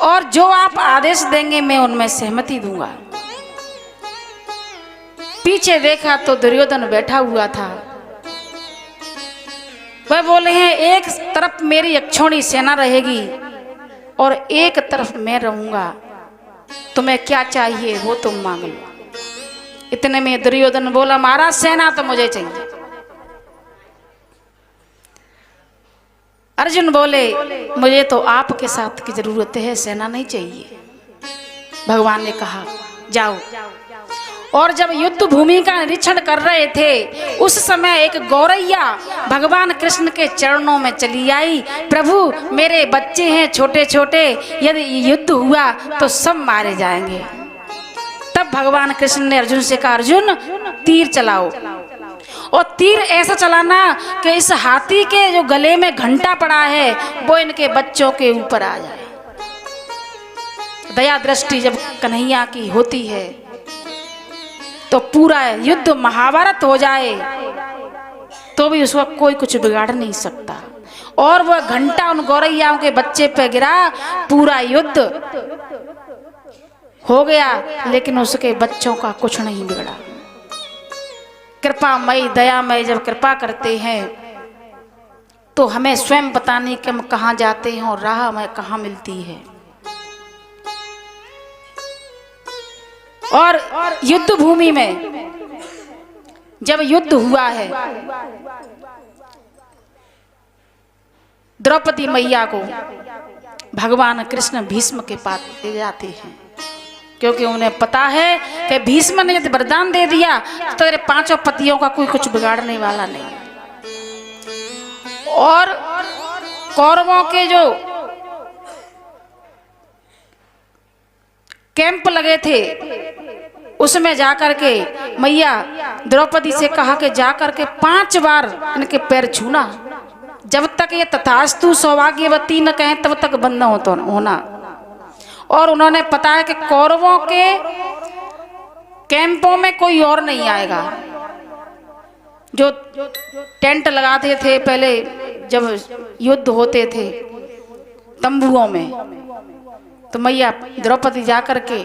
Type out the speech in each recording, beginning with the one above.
और जो आप आदेश देंगे मैं उनमें सहमति दूंगा। पीछे देखा तो दुर्योधन बैठा हुआ था। वह बोले हैं एक तरफ मेरी अक्षौणी सेना रहेगी और एक तरफ मैं रहूंगा, तुम्हें क्या चाहिए वो तुम मांग लो। इतने में दुर्योधन बोला महाराज सेना तो मुझे चाहिए। अर्जुन बोले मुझे तो आपके साथ की जरूरत है, सेना नहीं चाहिए। भगवान ने कहा जाओ। और जब युद्ध भूमि का निरीक्षण कर रहे थे उस समय एक गौरैया भगवान कृष्ण के चरणों में चली आई। प्रभु मेरे बच्चे हैं छोटे छोटे, यदि युद्ध हुआ तो सब मारे जाएंगे। तब भगवान कृष्ण ने अर्जुन से कहा अर्जुन तीर चलाओ, और तीर ऐसा चलाना कि इस हाथी के जो गले में घंटा पड़ा है वो इनके बच्चों के ऊपर आ जाए। दया दृष्टि जब कन्हैया की होती है तो पूरा युद्ध महाभारत हो जाए तो भी उसका कोई कुछ बिगाड़ नहीं सकता। और वह घंटा उन गौरैयाओं के बच्चे पे गिरा, पूरा युद्ध हो गया लेकिन उसके बच्चों का कुछ नहीं बिगड़ा। कृपामयी दयामयी जब कृपा करते हैं तो हमें स्वयं पता नहीं कि हम कहाँ जाते हैं और राह हमें कहाँ मिलती है। और युद्ध भूमि में जब युद्ध हुआ है द्रौपदी मैया को भगवान कृष्ण भीष्म के पास ले जाते हैं, क्योंकि उन्हें पता है कि भीष्म ने यदि वरदान दे दिया तो तेरे पांचों पतियों का कोई कुछ बिगाड़ने वाला नहीं। और कौरवों के जो कैंप लगे थे उसमें जाकर के मैया द्रौपदी से कहा कि जाकर के 5 बार इनके पैर छूना, जब तक ये तथास्तु सौभाग्यवती न कहें तब तक बंद न होना। और उन्होंने पता है कि कौरवों के कैंपों में कोई और नहीं आएगा। जो टेंट लगाते थे पहले जब युद्ध होते थे तंबुओं में, तो मैया द्रौपदी जाकर के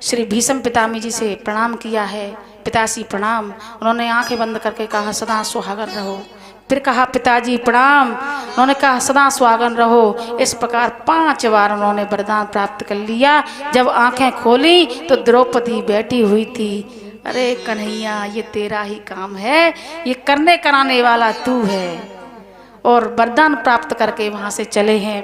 श्री भीष्म पितामही जी से प्रणाम किया है। पिताजी प्रणाम। उन्होंने आंखें बंद करके कहा सदा सुहागन रहो। फिर कहा पिताजी प्रणाम। उन्होंने कहा सदा सुहागन रहो। इस प्रकार 5 बार उन्होंने वरदान प्राप्त कर लिया। जब आंखें खोली तो द्रौपदी बैठी हुई थी। अरे कन्हैया ये तेरा ही काम है, ये करने कराने वाला तू है। और वरदान प्राप्त करके वहां से चले हैं।